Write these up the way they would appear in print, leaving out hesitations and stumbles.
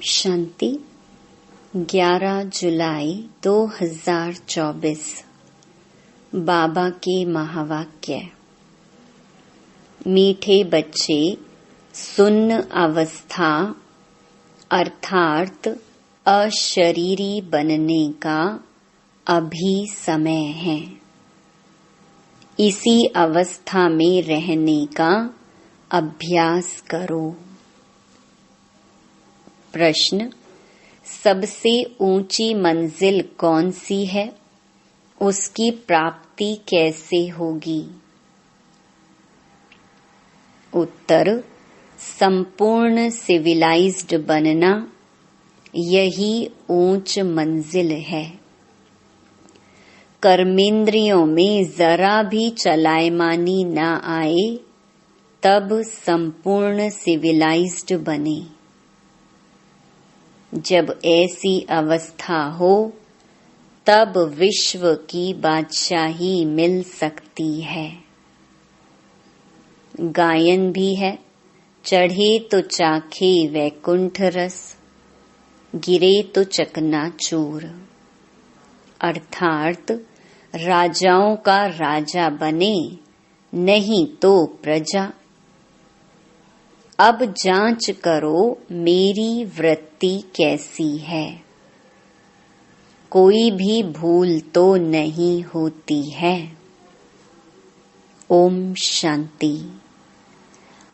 शांति 11 जुलाई 2024 बाबा के महावाक्य। मीठे बच्चे, सुन्न अवस्था अर्थात अशरीरी बनने का अभी समय है। इसी अवस्था में रहने का अभ्यास करो। प्रश्न: सबसे ऊंची मंजिल कौन सी है? उसकी प्राप्ति कैसे होगी? उत्तर: संपूर्ण सिविलाइज्ड बनना, यही ऊंच मंजिल है। कर्मेंद्रियों में जरा भी चलायमानी न आए, तब संपूर्ण सिविलाइज्ड बने। जब ऐसी अवस्था हो, तब विश्व की बादशाही मिल सकती है। गायन भी है, चढ़े तो चाखे वैकुंठ रस, गिरे तो चकनाचूर। अर्थात राजाओं का राजा बने, नहीं तो प्रजा। अब जांच करो मेरी वृत्ति कैसी है। कोई भी भूल तो नहीं होती है। ओम शांति।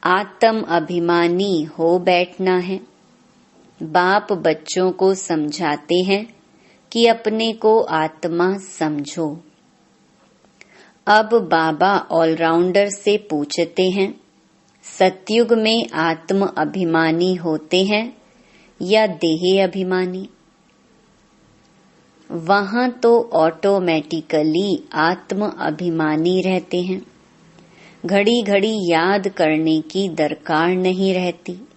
आत्म अभिमानी हो बैठना है। बाप बच्चों को समझाते हैं कि अपने को आत्मा समझो। अब बाबा ऑलराउंडर से पूछते हैं, सतयुग में आत्म अभिमानी होते हैं या देह अभिमानी? वहां तो ऑटोमेटिकली आत्म अभिमानी रहते हैं। घड़ी घड़ी याद करने की दरकार नहीं रहती।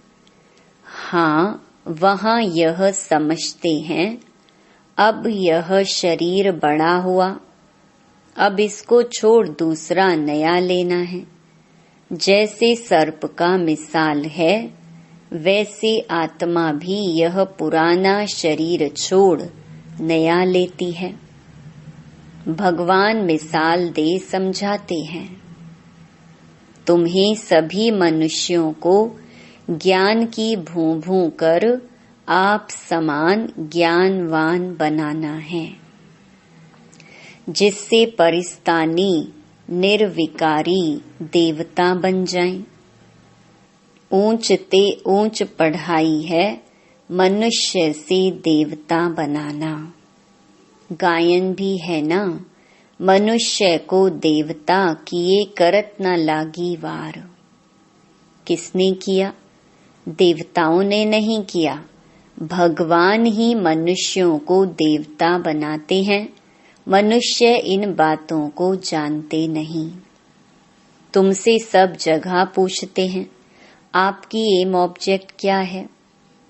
हाँ, वहां यह समझते हैं, अब यह शरीर बड़ा हुआ, अब इसको छोड़ दूसरा नया लेना है। जैसे सर्प का मिसाल है, वैसे आत्मा भी यह पुराना शरीर छोड़ नया लेती है। भगवान मिसाल दे समझाते हैं, तुम्हें सभी मनुष्यों को ज्ञान की भूं-भूं कर आप समान ज्ञानवान बनाना है, जिससे परिस्तानी निर्विकारी देवता बन जाएं। ऊंच ते ऊंच पढ़ाई है मनुष्य से देवता बनाना। गायन भी है ना, मनुष्य को देवता किए करत न लागी वार। किसने किया? देवताओं ने नहीं किया। भगवान ही मनुष्यों को देवता बनाते हैं। मनुष्य इन बातों को जानते नहीं। तुमसे सब जगह पूछते हैं, आपकी एम ऑब्जेक्ट क्या है?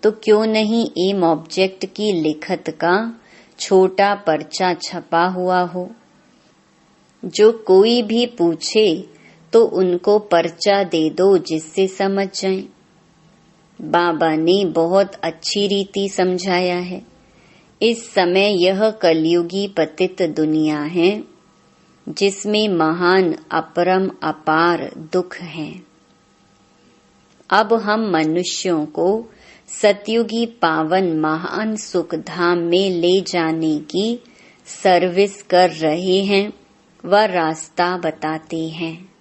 तो क्यों नहीं एम ऑब्जेक्ट की लिखत का छोटा पर्चा छपा हुआ हो? जो कोई भी पूछे तो उनको पर्चा दे दो, जिससे समझ जाएं। बाबा ने बहुत अच्छी रीति समझाया है। इस समय यह कलयुगी पतित दुनिया है, जिसमें महान अपरम अपार दुख है। अब हम मनुष्यों को सतयुगी पावन महान सुख धाम में ले जाने की सर्विस कर रहे हैं व रास्ता बताते हैं।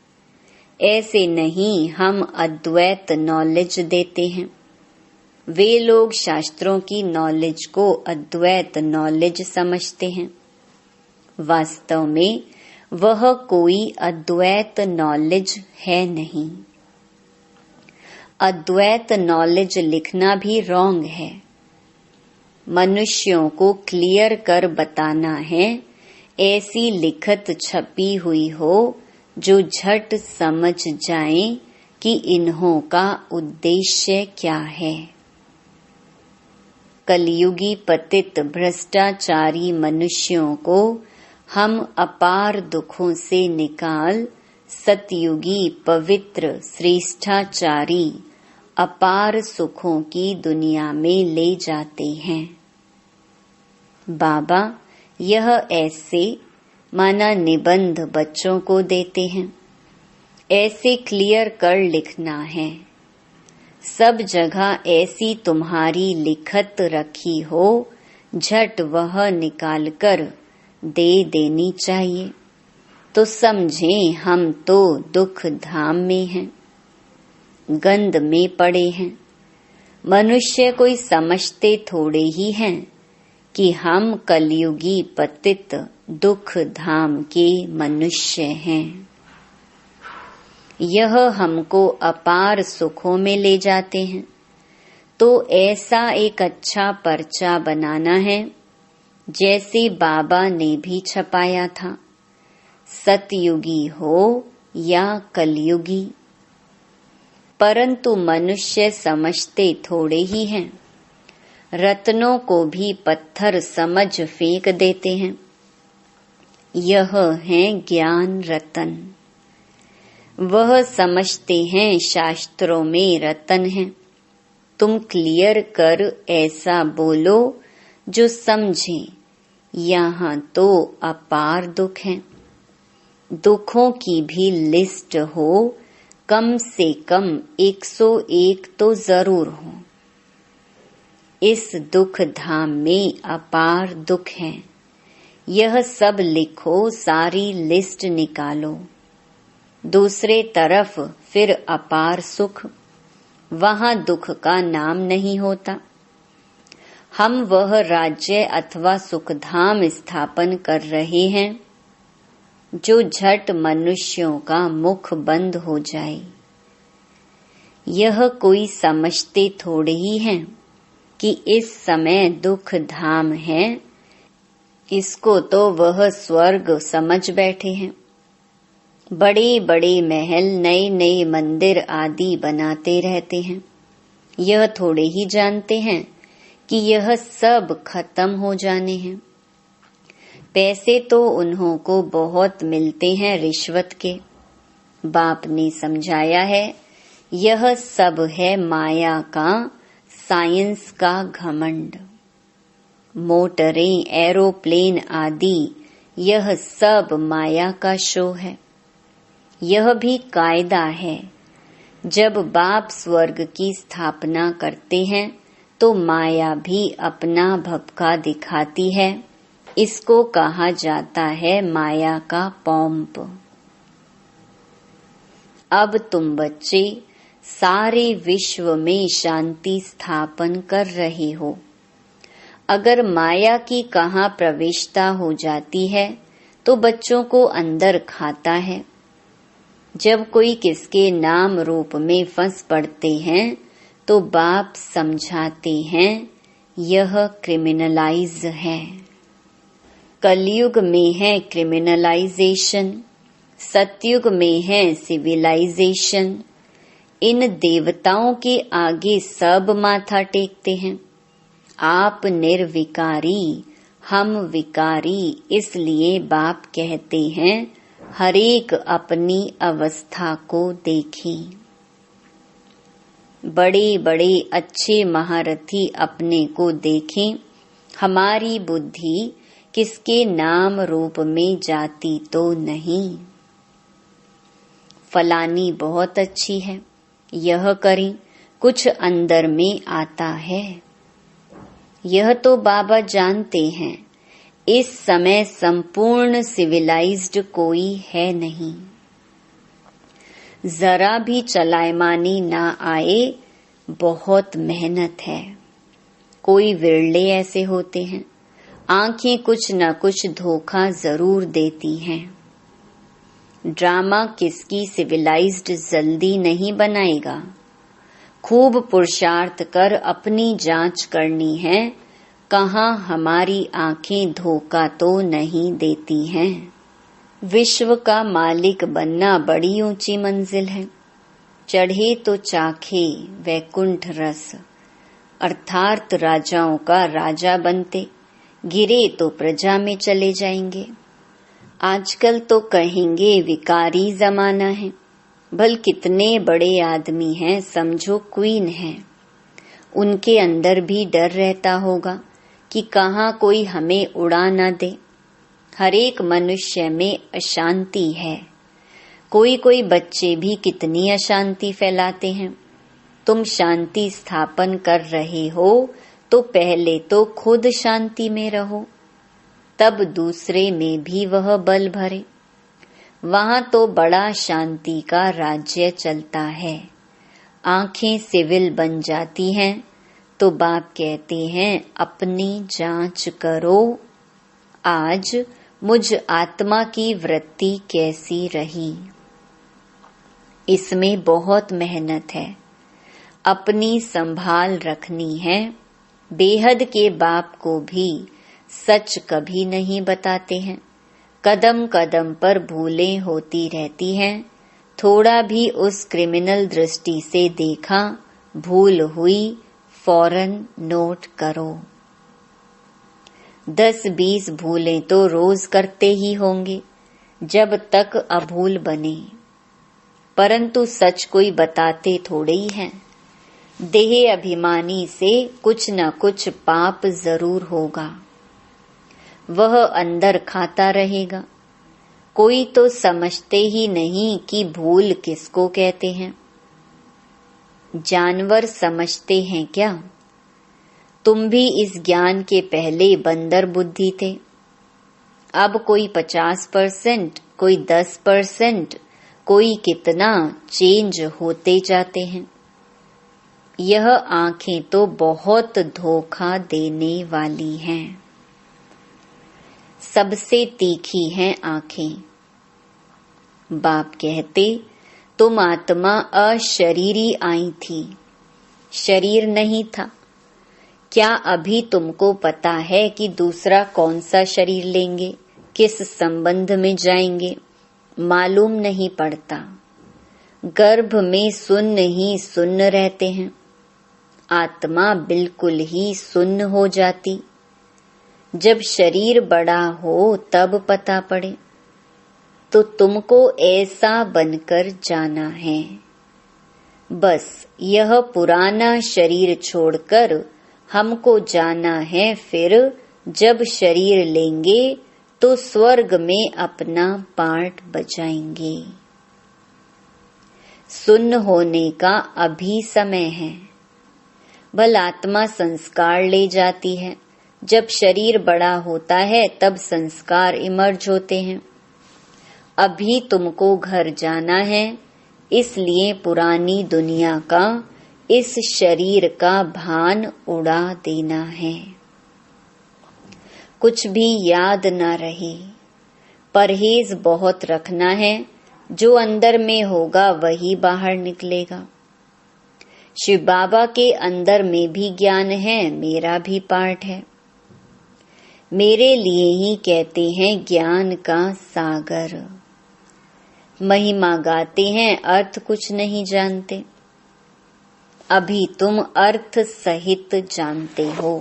ऐसे नहीं हम अद्वैत नॉलेज देते हैं। वे लोग शास्त्रों की नॉलेज को अद्वैत नॉलेज समझते हैं। वास्तव में वह कोई अद्वैत नॉलेज है नहीं। अद्वैत नॉलेज लिखना भी रॉन्ग है। मनुष्यों को क्लियर कर बताना है, ऐसी लिखत छपी हुई हो जो झट समझ जाए कि इन्हों का उद्देश्य क्या है। कलयुगी पतित भ्रष्टाचारी मनुष्यों को हम अपार दुखों से निकाल सतयुगी पवित्र श्रेष्ठाचारी अपार सुखों की दुनिया में ले जाते हैं। बाबा यह ऐसे माना निबंध बच्चों को देते हैं, ऐसे क्लियर कर लिखना है। सब जगह ऐसी तुम्हारी लिखत रखी हो, झट वह निकालकर दे देनी चाहिए। तो समझें हम तो दुख धाम में हैं, गंध में पड़े हैं। मनुष्य कोई समझते थोड़े ही हैं कि हम कलयुगी पतित दुख धाम के मनुष्य हैं। यह हमको अपार सुखों में ले जाते हैं। तो ऐसा एक अच्छा पर्चा बनाना है, जैसे बाबा ने भी छपाया था, सतयुगी हो या कलयुगी। परंतु मनुष्य समझते थोड़े ही हैं, रत्नों को भी पत्थर समझ फेंक देते हैं। यह है ज्ञान रतन। वह समझते हैं शास्त्रों में रतन है। तुम क्लियर कर ऐसा बोलो जो समझे, यहाँ तो अपार दुख है। दुखों की भी लिस्ट हो, कम से कम 101 तो जरूर हो। इस दुख धाम में अपार दुख है, यह सब लिखो, सारी लिस्ट निकालो। दूसरे तरफ फिर अपार सुख, वहां दुख का नाम नहीं होता। हम वह राज्य अथवा सुखधाम स्थापन कर रहे हैं जो झट मनुष्यों का मुख बंद हो जाए। यह कोई समझते थोड़े ही हैं कि इस समय दुख धाम है, इसको तो वह स्वर्ग समझ बैठे हैं। बड़े बड़े महल, नए नए मंदिर आदि बनाते रहते हैं। यह थोड़े ही जानते हैं कि यह सब खत्म हो जाने हैं। पैसे तो उन्हों को बहुत मिलते हैं रिश्वत के। बाप ने समझाया है, यह सब है माया का, साइंस का घमंड। मोटरें, एरोप्लेन आदि यह सब माया का शो है। यह भी कायदा है, जब बाप स्वर्ग की स्थापना करते हैं तो माया भी अपना भपका दिखाती है। इसको कहा जाता है माया का पॉम्प। अब तुम बच्चे सारे विश्व में शांति स्थापन कर रहे हो। अगर माया की कहाँ प्रवेशता हो जाती है तो बच्चों को अंदर खाता है। जब कोई किसके नाम रूप में फंस पड़ते हैं तो बाप समझाते हैं, यह क्रिमिनलाइज है। कलयुग में है क्रिमिनलाइजेशन, सतयुग में है सिविलाइजेशन। इन देवताओं के आगे सब माथा टेकते हैं। आप निर्विकारी, हम विकारी, इसलिए बाप कहते हैं हरेक अपनी अवस्था को देखें। बड़े बड़े अच्छे महारथी अपने को देखें। हमारी बुद्धि किसके नाम रूप में जाती तो नहीं। फलानी बहुत अच्छी है, यह करें, कुछ अंदर में आता है। यह तो बाबा जानते हैं, इस समय संपूर्ण सिविलाइज्ड कोई है नहीं। जरा भी चलायमानी ना आए, बहुत मेहनत है। कोई विरले ऐसे होते हैं, आंखें कुछ न कुछ धोखा जरूर देती हैं। ड्रामा किसकी सिविलाइज्ड जल्दी नहीं बनाएगा। खूब पुरुषार्थ कर अपनी जांच करनी है, कहाँ हमारी आंखें धोखा तो नहीं देती हैं। विश्व का मालिक बनना बड़ी ऊंची मंजिल है। चढ़े तो चाखे वैकुंठ रस, अर्थात राजाओं का राजा बनते, गिरे तो प्रजा में चले जाएंगे। आजकल तो कहेंगे विकारी जमाना है, भल कितने बड़े आदमी हैं, समझो क्वीन हैं, उनके अंदर भी डर रहता होगा कि कहाँ कोई हमें उड़ा न दे। हर एक मनुष्य में अशांति है। कोई बच्चे भी कितनी अशांति फैलाते हैं। तुम शांति स्थापन कर रहे हो तो पहले तो खुद शांति में रहो, तब दूसरे में भी वह बल भरे। वहां तो बड़ा शांति का राज्य चलता है। आंखें सिविल बन जाती हैं तो बाप कहते हैं अपनी जांच करो, आज मुझ आत्मा की वृत्ति कैसी रही। इसमें बहुत मेहनत है, अपनी संभाल रखनी है। बेहद के बाप को भी सच कभी नहीं बताते हैं। कदम कदम पर भूलें होती रहती हैं। थोड़ा भी उस क्रिमिनल दृष्टि से देखा, भूल हुई, फौरन नोट करो। 10-20 भूलें तो रोज करते ही होंगे जब तक अभूल बने, परंतु सच कोई बताते थोड़े ही हैं। देह अभिमानी से कुछ न कुछ पाप जरूर होगा, वह अंदर खाता रहेगा। कोई तो समझते ही नहीं कि भूल किसको कहते हैं। जानवर समझते हैं क्या? तुम भी इस ज्ञान के पहले बंदर बुद्धि थे। अब कोई 50%, कोई 10%, कोई कितना चेंज होते जाते हैं। यह आंखें तो बहुत धोखा देने वाली हैं। सबसे तीखी हैं आंखें। बाप कहते तुम आत्मा अशरीरी आई थी, शरीर नहीं था। क्या अभी तुमको पता है कि दूसरा कौन सा शरीर लेंगे, किस संबंध में जाएंगे? मालूम नहीं पड़ता। गर्भ में सुन्न ही सुन्न रहते हैं। आत्मा बिल्कुल ही सुन्न हो जाती। जब शरीर बड़ा हो तब पता पड़े। तो तुमको ऐसा बनकर जाना है। बस यह पुराना शरीर छोड़कर हमको जाना है। फिर जब शरीर लेंगे तो स्वर्ग में अपना पार्ट बजाएंगे। सुन्न होने का अभी समय है। भल आत्मा संस्कार ले जाती है। जब शरीर बड़ा होता है तब संस्कार इमर्ज होते हैं। अभी तुमको घर जाना है, इसलिए पुरानी दुनिया का, इस शरीर का भान उड़ा देना है। कुछ भी याद ना रहे। परहेज बहुत रखना है। जो अंदर में होगा वही बाहर निकलेगा। शिव बाबा के अंदर में भी ज्ञान है, मेरा भी पार्ट है। मेरे लिए ही कहते हैं ज्ञान का सागर। महिमा गाते हैं, अर्थ कुछ नहीं जानते। अभी तुम अर्थ सहित जानते हो।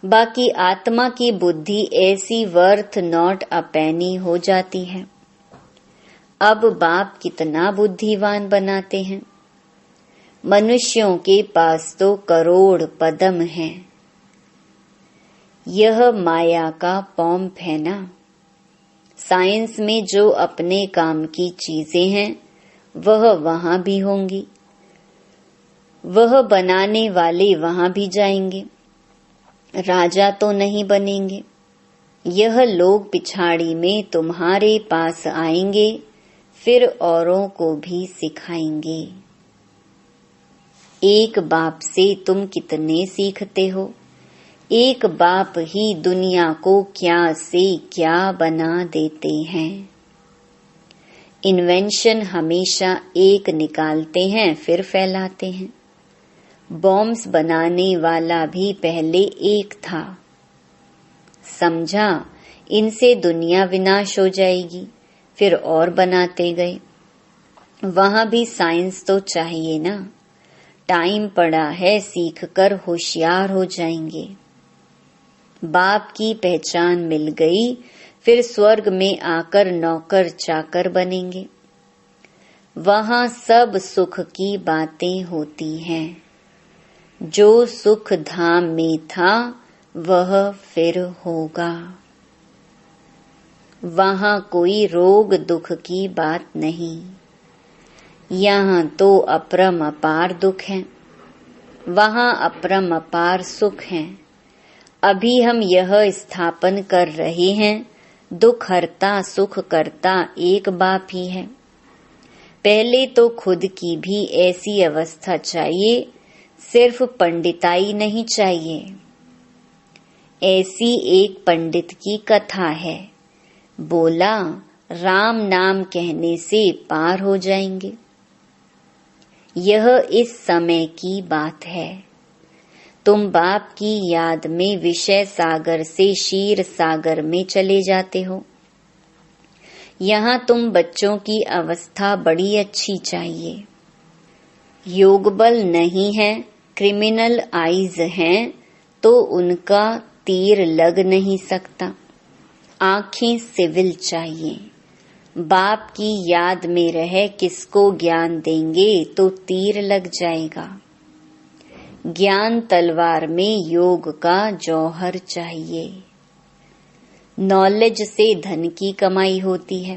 बाकी आत्मा की बुद्धि ऐसी वर्थ नॉट अ पेनी हो जाती है। अब बाप कितना बुद्धिवान बनाते हैं। मनुष्यों के पास तो करोड़ पदम हैं। यह माया का पॉम्प है ना। साइंस में जो अपने काम की चीजें हैं वह वहां भी होंगी। वह बनाने वाले वहां भी जाएंगे। राजा तो नहीं बनेंगे। यह लोग पिछाड़ी में तुम्हारे पास आएंगे, फिर औरों को भी सिखाएंगे। एक बाप से तुम कितने सीखते हो। एक बाप ही दुनिया को क्या से क्या बना देते हैं। इन्वेंशन हमेशा एक निकालते हैं फिर फैलाते हैं। बॉम्ब्स बनाने वाला भी पहले एक था। समझा, इनसे दुनिया विनाश हो जाएगी, फिर और बनाते गए। वहां भी साइंस तो चाहिए ना। टाइम पड़ा है, सीखकर होशियार हो जाएंगे। बाप की पहचान मिल गई, फिर स्वर्ग में आकर नौकर चाकर बनेंगे। वहाँ सब सुख की बातें होती हैं। जो सुख धाम में था वह फिर होगा। वहाँ कोई रोग दुख की बात नहीं। यहाँ तो अपरम अपार दुख है, वहाँ अपरम अपार सुख है। अभी हम यह स्थापन कर रहे हैं, दुख हरता सुख करता एक बाप ही है। पहले तो खुद की भी ऐसी अवस्था चाहिए, सिर्फ पंडिताई नहीं चाहिए। ऐसी एक पंडित की कथा है। बोला, राम नाम कहने से पार हो जाएंगे। यह इस समय की बात है। तुम बाप की याद में विषय सागर से क्षीर सागर में चले जाते हो। यहाँ तुम बच्चों की अवस्था बड़ी अच्छी चाहिए। योग बल नहीं है, क्रिमिनल आइज हैं, तो उनका तीर लग नहीं सकता। आंखें सिविल चाहिए। बाप की याद में रह किसको ज्ञान देंगे तो तीर लग जाएगा। ज्ञान तलवार में योग का जौहर चाहिए। नॉलेज से धन की कमाई होती है।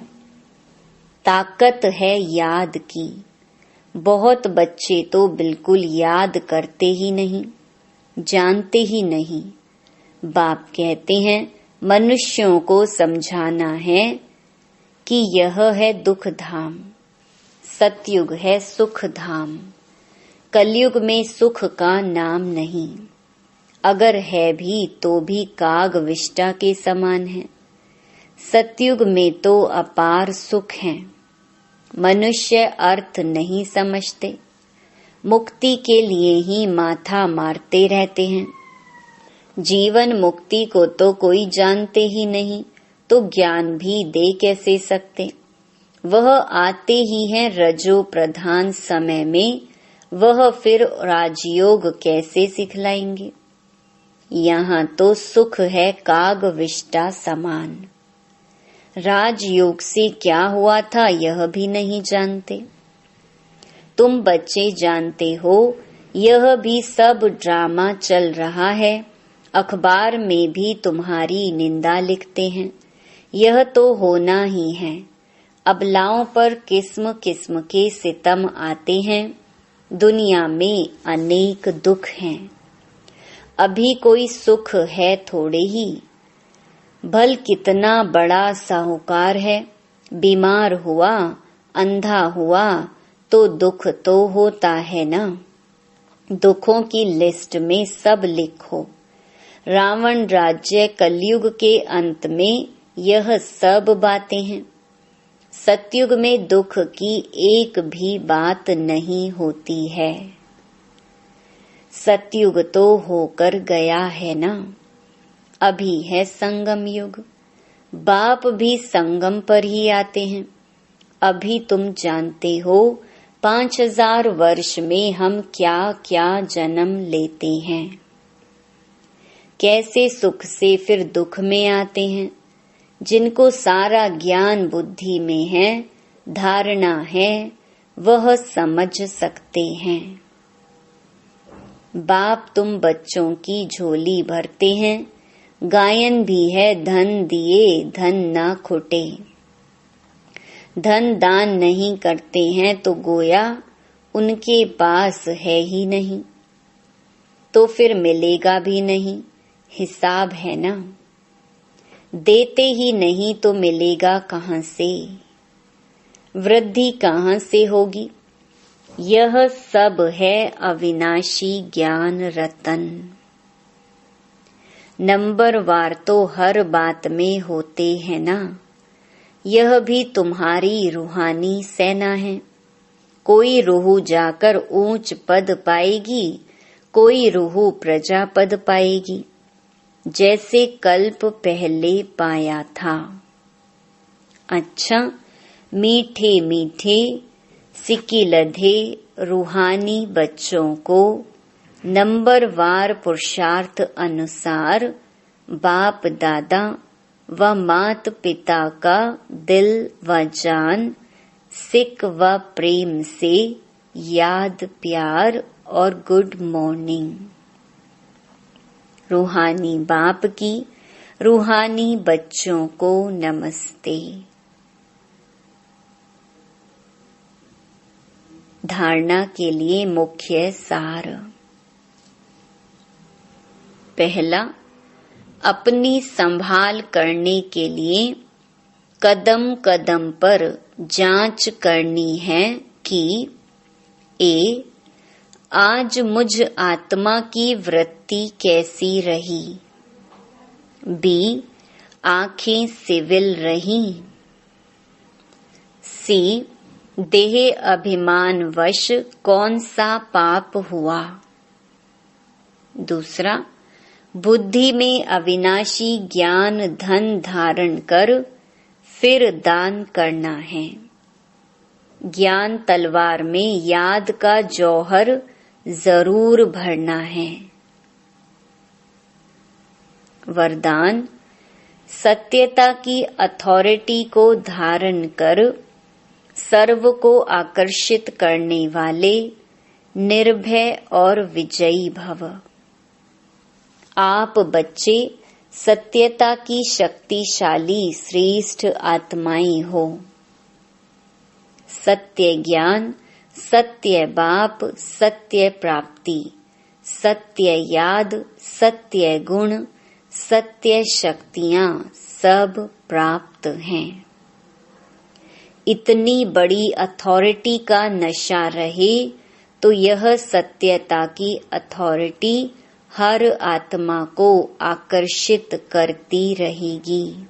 ताकत है याद की। बहुत बच्चे तो बिल्कुल याद करते ही नहीं, जानते ही नहीं। बाप कहते हैं मनुष्यों को समझाना है कि यह है दुख धाम, सतयुग है सुख धाम। कलयुग में सुख का नाम नहीं, अगर है भी तो भी काग विष्टा के समान है। सतयुग में तो अपार सुख है। मनुष्य अर्थ नहीं समझते, मुक्ति के लिए ही माथा मारते रहते हैं। जीवन मुक्ति को तो कोई जानते ही नहीं, तो ज्ञान भी दे कैसे सकते। वह आते ही हैं रजो प्रधान समय में, वह फिर राजयोग कैसे सिखलाएंगे। यहाँ तो सुख है काग विष्टा समान। राजयोग से क्या हुआ था यह भी नहीं जानते। तुम बच्चे जानते हो यह भी सब ड्रामा चल रहा है। अखबार में भी तुम्हारी निंदा लिखते हैं। यह तो होना ही है। अबलाओं पर किस्म किस्म के सितम आते हैं। दुनिया में अनेक दुख हैं। अभी कोई सुख है थोड़े ही। भल कितना बड़ा साहूकार है, बीमार हुआ, अंधा हुआ तो दुख तो होता है ना। दुखों की लिस्ट में सब लिखो। रावण राज्य कलयुग के अंत में यह सब बातें हैं। सतयुग में दुख की एक भी बात नहीं होती है। सतयुग तो होकर गया है ना, अभी है संगम युग। बाप भी संगम पर ही आते हैं। अभी तुम जानते हो 5000 वर्ष में हम क्या क्या जन्म लेते हैं। कैसे सुख से फिर दुख में आते हैं। जिनको सारा ज्ञान बुद्धि में है, धारणा है, वह समझ सकते हैं। बाप तुम बच्चों की झोली भरते हैं। गायन भी है धन दिए धन ना खुटे। धन दान नहीं करते हैं तो गोया उनके पास है ही नहीं, तो फिर मिलेगा भी नहीं। हिसाब है ना। देते ही नहीं तो मिलेगा कहाँ से, वृद्धि कहाँ से होगी। यह सब है अविनाशी ज्ञान रतन। नंबरवार तो हर बात में होते हैं ना। यह भी तुम्हारी रूहानी सेना है। कोई रूह जाकर ऊंच पद पाएगी, कोई रूह प्रजा पद पाएगी, जैसे कल्प पहले पाया था। अच्छा, मीठे मीठे सिक्की लधे रूहानी बच्चों को नंबरवार पुरुषार्थ अनुसार बाप दादा व मात पिता का दिल व जान सिक व प्रेम से याद, प्यार और गुड मॉर्निंग। रूहानी बाप की रूहानी बच्चों को नमस्ते। धारणा के लिए मुख्य सार। पहला, अपनी संभाल करने के लिए कदम कदम पर जांच करनी है कि ए, आज मुझ आत्मा की वृत्ति कैसी रही। बी, आंखें सिविल रही। सी, देह अभिमान वश कौन सा पाप हुआ। दूसरा, बुद्धि में अविनाशी ज्ञान धन धारण कर फिर दान करना है। ज्ञान तलवार में याद का जौहर जरूर भरना है। वरदान, सत्यता की अथॉरिटी को धारण कर सर्व को आकर्षित करने वाले निर्भय और विजयी भव। आप बच्चे सत्यता की शक्तिशाली श्रेष्ठ आत्माएं हो। सत्य ज्ञान, सत्य बाप, सत्य प्राप्ति, सत्य याद, सत्य गुण, सत्य शक्तियां सब प्राप्त हैं। इतनी बड़ी अथॉरिटी का नशा रहे तो यह सत्यता की अथॉरिटी हर आत्मा को आकर्षित करती रहेगी।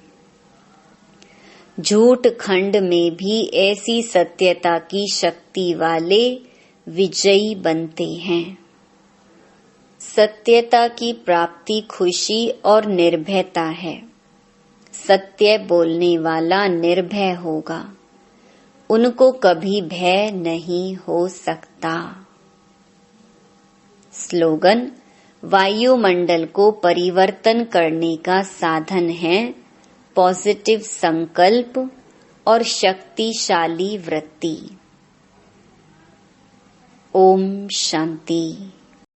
झूठ खंड में भी ऐसी सत्यता की शक्ति वाले विजयी बनते हैं। सत्यता की प्राप्ति खुशी और निर्भयता है। सत्य बोलने वाला निर्भय होगा, उनको कभी भय नहीं हो सकता। स्लोगन, वायुमंडल को परिवर्तन करने का साधन है पॉजिटिव संकल्प और शक्तिशाली वृत्ति। ओम शांति।